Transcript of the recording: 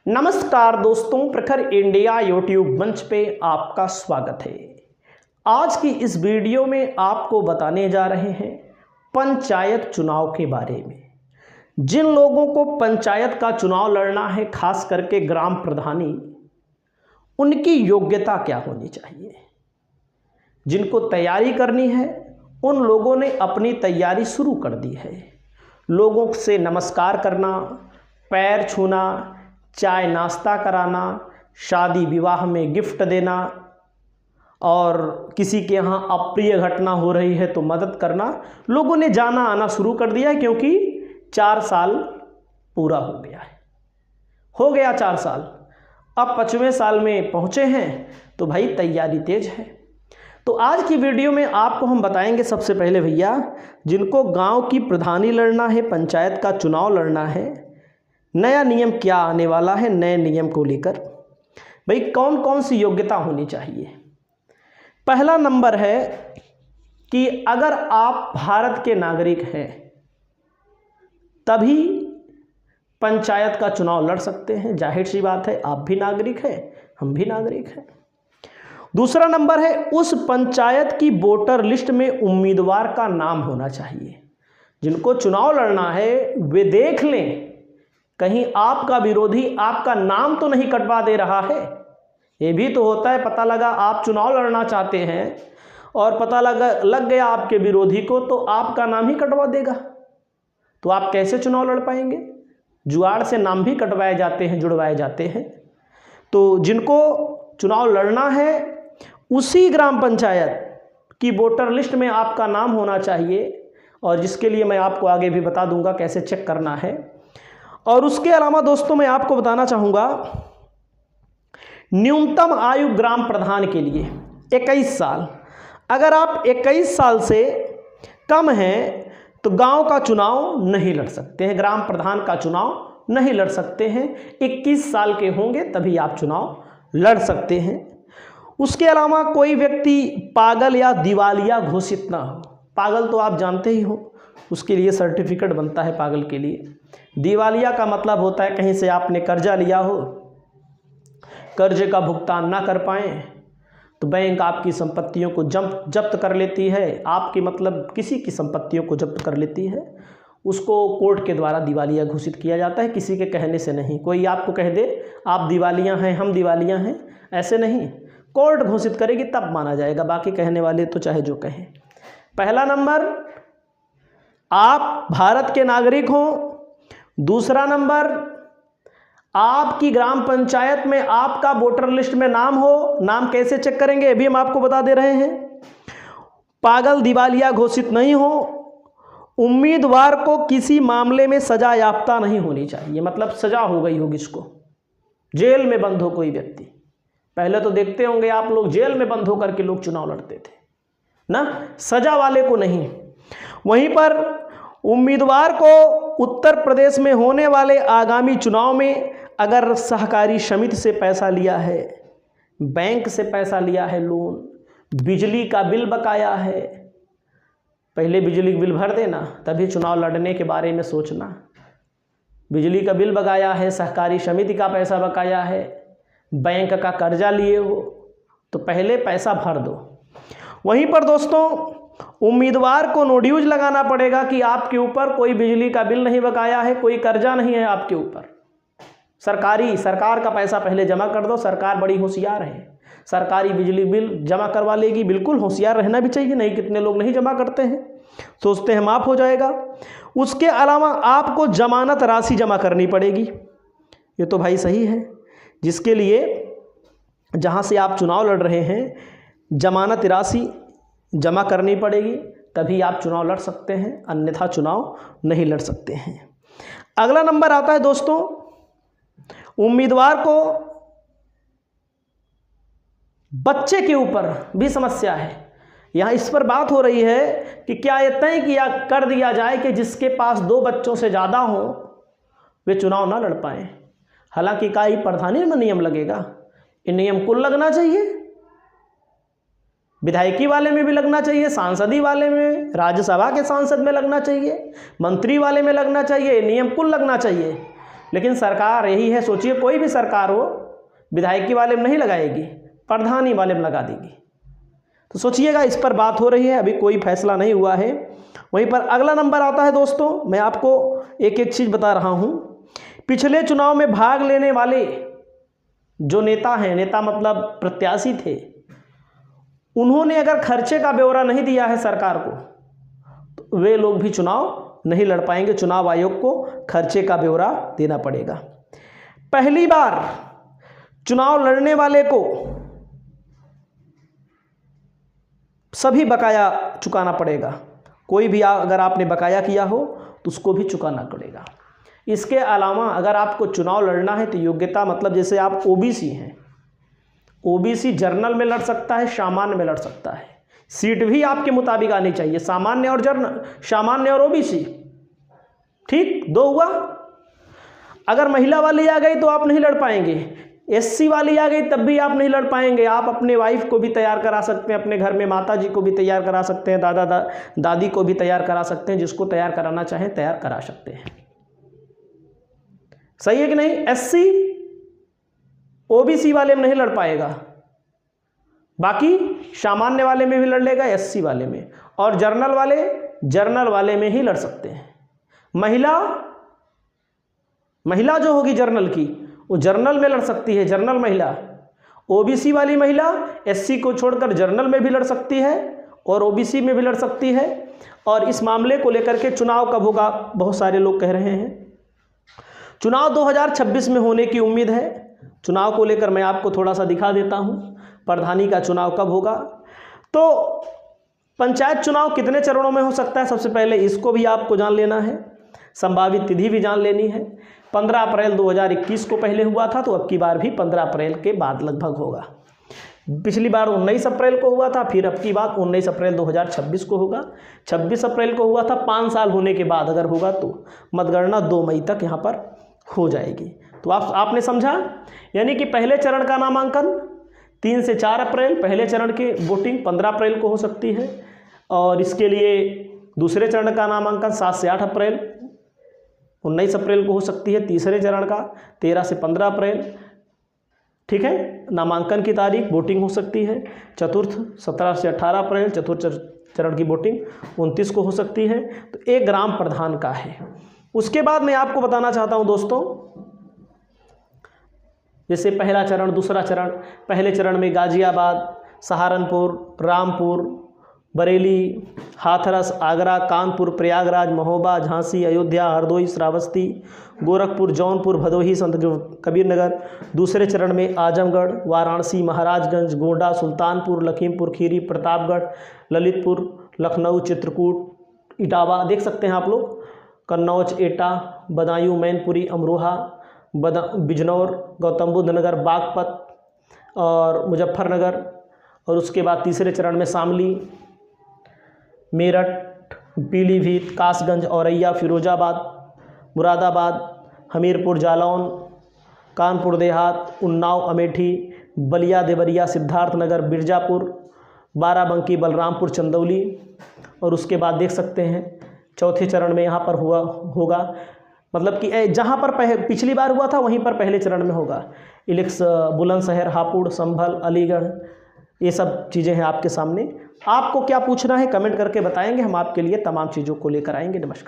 नमस्कार दोस्तों, प्रखर इंडिया यूट्यूब मंच पे आपका स्वागत है। आज की इस वीडियो में आपको बताने जा रहे हैं पंचायत चुनाव के बारे में। जिन लोगों को पंचायत का चुनाव लड़ना है, खास करके ग्राम प्रधानी, उनकी योग्यता क्या होनी चाहिए। जिनको तैयारी करनी है उन लोगों ने अपनी तैयारी शुरू कर दी है। लोगों से नमस्कार करना, पैर छूना, चाय नाश्ता कराना, शादी विवाह में गिफ्ट देना और किसी के यहाँ अप्रिय घटना हो रही है तो मदद करना, लोगों ने जाना आना शुरू कर दिया है। क्योंकि 4 साल पूरा हो गया है, हो गया 4 साल, अब 5वें साल में पहुँचे हैं तो भाई तैयारी तेज है। तो आज की वीडियो में आपको हम बताएंगे सबसे पहले भैया, जिनको गांव की प्रधानी लड़ना है, पंचायत का चुनाव लड़ना है, नया नियम क्या आने वाला है, नए नियम को लेकर भाई कौन कौन सी योग्यता होनी चाहिए। पहला नंबर है कि अगर आप भारत के नागरिक हैं तभी पंचायत का चुनाव लड़ सकते हैं। जाहिर सी बात है, आप भी नागरिक हैं, हम भी नागरिक हैं। दूसरा नंबर है, उस पंचायत की वोटर लिस्ट में उम्मीदवार का नाम होना चाहिए। जिनको चुनाव लड़ना है वे देख लें कहीं आपका विरोधी आपका नाम तो नहीं कटवा दे रहा है। ये भी तो होता है, पता लगा आप चुनाव लड़ना चाहते हैं और पता लग गया आपके विरोधी को, तो आपका नाम ही कटवा देगा, तो आप कैसे चुनाव लड़ पाएंगे। जुगाड़ से नाम भी कटवाए जाते हैं, जुड़वाए जाते हैं। तो जिनको चुनाव लड़ना है उसी ग्राम पंचायत की वोटर लिस्ट में आपका नाम होना चाहिए, और जिसके लिए मैं आपको आगे भी बता दूंगा कैसे चेक करना है। और उसके अलावा दोस्तों मैं आपको बताना चाहूँगा, न्यूनतम आयु ग्राम प्रधान के लिए 21 साल। अगर आप 21 साल से कम हैं तो गांव का चुनाव नहीं लड़ सकते हैं, ग्राम प्रधान का चुनाव नहीं लड़ सकते हैं। 21 साल के होंगे तभी आप चुनाव लड़ सकते हैं। उसके अलावा कोई व्यक्ति पागल या दिवालिया घोषित ना हो। पागल तो आप जानते ही हो, उसके लिए सर्टिफिकेट बनता है पागल के लिए। दिवालिया का मतलब होता है कहीं से आपने कर्जा लिया हो, कर्जे का भुगतान ना कर पाएँ तो बैंक आपकी संपत्तियों को जब्त कर लेती है। आपकी मतलब किसी की संपत्तियों को जब्त कर लेती है, उसको कोर्ट के द्वारा दिवालिया घोषित किया जाता है, किसी के कहने से नहीं। कोई आपको कह दे आप दिवालिया हैं, हम दिवालिया हैं, ऐसे नहीं, कोर्ट घोषित करेगी तब माना जाएगा, बाकी कहने वाले तो चाहे जो कहें। पहला नंबर, आप भारत के नागरिक हों। दूसरा नंबर, आपकी ग्राम पंचायत में आपका वोटर लिस्ट में नाम हो। नाम कैसे चेक करेंगे ये भी हम आपको बता दे रहे हैं। पागल दिवालिया घोषित नहीं हो। उम्मीदवार को किसी मामले में सजा याफ्ता नहीं होनी चाहिए, मतलब सजा हो गई हो, किसको जेल में बंद हो कोई व्यक्ति। पहले तो देखते होंगे आप लोग, जेल में बंद होकर के लोग चुनाव लड़ते थे ना, सजा वाले को नहीं। वहीं पर उम्मीदवार को उत्तर प्रदेश में होने वाले आगामी चुनाव में अगर सहकारी समिति से पैसा लिया है, बैंक से पैसा लिया है, लोन, बिजली का बिल बकाया है, पहले बिजली का बिल भर देना तभी चुनाव लड़ने के बारे में सोचना। बिजली का बिल बकाया है, सहकारी समिति का पैसा बकाया है, बैंक का कर्जा लिए हो तो पहले पैसा भर दो। वहीं पर दोस्तों उम्मीदवार को नोड्यूज लगाना पड़ेगा कि आपके ऊपर कोई बिजली का बिल नहीं बकाया है, कोई कर्जा नहीं है आपके ऊपर। सरकार का पैसा पहले जमा कर दो। सरकार बड़ी होशियार है, सरकारी बिजली बिल जमा करवा लेगी। बिल्कुल होशियार रहना भी चाहिए, नहीं कितने लोग नहीं जमा करते हैं, सोचते हैं माफ़ हो जाएगा। उसके अलावा आपको जमानत राशि जमा करनी पड़ेगी, ये तो भाई सही है, जिसके लिए जहाँ से आप चुनाव लड़ रहे हैं जमानत राशि जमा करनी पड़ेगी, तभी आप चुनाव लड़ सकते हैं, अन्यथा चुनाव नहीं लड़ सकते हैं। अगला नंबर आता है दोस्तों, उम्मीदवार को बच्चे के ऊपर भी समस्या है। यहाँ इस पर बात हो रही है कि क्या ये तय किया कर दिया जाए कि जिसके पास 2 बच्चों से ज़्यादा हो वे चुनाव ना लड़ पाएँ। हालांकि का ही प्रधानी में नियम लगेगा, ये नियम कुल लगना चाहिए, विधायकी वाले में भी लगना चाहिए, सांसदी वाले में, राज्यसभा के सांसद में लगना चाहिए, मंत्री वाले में लगना चाहिए, नियम कुल लगना चाहिए। लेकिन सरकार यही है, सोचिए कोई भी सरकार हो विधायकी वाले में नहीं लगाएगी, प्रधानी वाले में लगा देगी। तो सोचिएगा, इस पर बात हो रही है, अभी कोई फैसला नहीं हुआ है। वहीं पर अगला नंबर आता है दोस्तों, मैं आपको एक एक चीज़ बता रहा हूँ। पिछले चुनाव में भाग लेने वाले जो नेता हैं, नेता मतलब प्रत्याशी थे, उन्होंने अगर खर्चे का ब्यौरा नहीं दिया है सरकार को, तो वे लोग भी चुनाव नहीं लड़ पाएंगे। चुनाव आयोग को खर्चे का ब्यौरा देना पड़ेगा। पहली बार चुनाव लड़ने वाले को सभी बकाया चुकाना पड़ेगा। कोई भी अगर आपने बकाया किया हो तो उसको भी चुकाना पड़ेगा। इसके अलावा अगर आपको चुनाव लड़ना है तो योग्यता मतलब जैसे आप ओबीसी हैं, ओबीसी जनरल में लड़ सकता है, सामान्य में लड़ सकता है। सीट भी आपके मुताबिक आनी चाहिए, सामान्य और जनरल, सामान्य और ओबीसी, ठीक, 2 हुआ। अगर महिला वाली आ गई तो आप नहीं लड़ पाएंगे, एससी वाली आ गई तब भी आप नहीं लड़ पाएंगे। आप अपने वाइफ को भी तैयार करा सकते हैं, अपने घर में माता जी को भी तैयार करा सकते हैं, दादी को भी तैयार करा सकते हैं, जिसको तैयार कराना चाहें तैयार करा सकते हैं। सही है कि नहीं? एससी ओबीसी वाले में नहीं लड़ पाएगा, बाकी सामान्य वाले में भी लड़ लेगा, एससी वाले में, और जर्नल वाले में ही लड़ सकते हैं। महिला जो होगी जर्नल की, वो जर्नल में लड़ सकती है, जर्नल महिला। ओबीसी वाली महिला एससी को छोड़कर जर्नल में भी लड़ सकती है और ओबीसी में भी लड़ सकती है। और इस मामले को लेकर के चुनाव कब होगा, बहुत सारे लोग कह रहे हैं चुनाव 2026 में होने की उम्मीद है। चुनाव को लेकर मैं आपको थोड़ा सा दिखा देता हूं, प्रधानी का चुनाव कब होगा। तो पंचायत चुनाव कितने चरणों में हो सकता है, सबसे पहले इसको भी आपको जान लेना है, संभावित तिथि भी जान लेनी है। 15 अप्रैल 2021 को पहले हुआ था, तो अब की बार भी 15 अप्रैल के बाद लगभग होगा। पिछली बार 19 अप्रैल को हुआ था, फिर अब की बात 19 अप्रैल 2026 को होगा। 26 अप्रैल को हुआ था, 5 साल होने के बाद अगर होगा तो मतगणना 2 मई तक यहाँ पर हो जाएगी। तो आपने समझा, यानी कि पहले चरण का नामांकन 3 से 4 अप्रैल, पहले चरण की वोटिंग 15 अप्रैल को हो सकती है, और इसके लिए दूसरे चरण का नामांकन 7 से 8 अप्रैल, 19 अप्रैल को हो सकती है। तीसरे चरण का 13 से 15 अप्रैल, ठीक है, नामांकन की तारीख, वोटिंग हो सकती है। चतुर्थ 17 से 18 अप्रैल, चतुर्थ चरण की वोटिंग 29 को हो सकती है। तो एक ग्राम प्रधान का है। उसके बाद मैं आपको बताना चाहता हूं दोस्तों, जैसे पहला चरण, दूसरा चरण। पहले चरण में गाजियाबाद, सहारनपुर, रामपुर, बरेली, हाथरस, आगरा, कानपुर, प्रयागराज, महोबा, झांसी, अयोध्या, हरदोई, श्रावस्ती, गोरखपुर, जौनपुर, भदोही, संत कबीर नगर। दूसरे चरण में आजमगढ़, वाराणसी, महाराजगंज, गोंडा, सुल्तानपुर, लखीमपुर खीरी, प्रतापगढ़, ललितपुर, लखनऊ, चित्रकूट, इटावा, देख सकते हैं आप लोग, कन्नौज, एटा, बदायूं, मैनपुरी, अमरोहा, बिजनौर, गौतम बुद्ध नगर, बागपत और मुजफ्फरनगर। और उसके बाद तीसरे चरण में शामली, मेरठ, पीलीभीत, कासगंज, औरैया, फिरोजाबाद, मुरादाबाद, हमीरपुर, जालौन, कानपुर देहात, उन्नाव, अमेठी, बलिया, देवरिया, सिद्धार्थनगर, मिर्ज़ापुर, बाराबंकी, बलरामपुर, चंदौली। और उसके बाद देख सकते हैं चौथे चरण में यहाँ पर होगा, मतलब कि जहाँ पर पिछली बार हुआ था वहीं पर पहले चरण में होगा। बुलंदशहर, हापुड़, संभल, अलीगढ़, ये सब चीज़ें हैं आपके सामने। आपको क्या पूछना है कमेंट करके बताएंगे, हम आपके लिए तमाम चीज़ों को लेकर आएंगे। नमस्कार।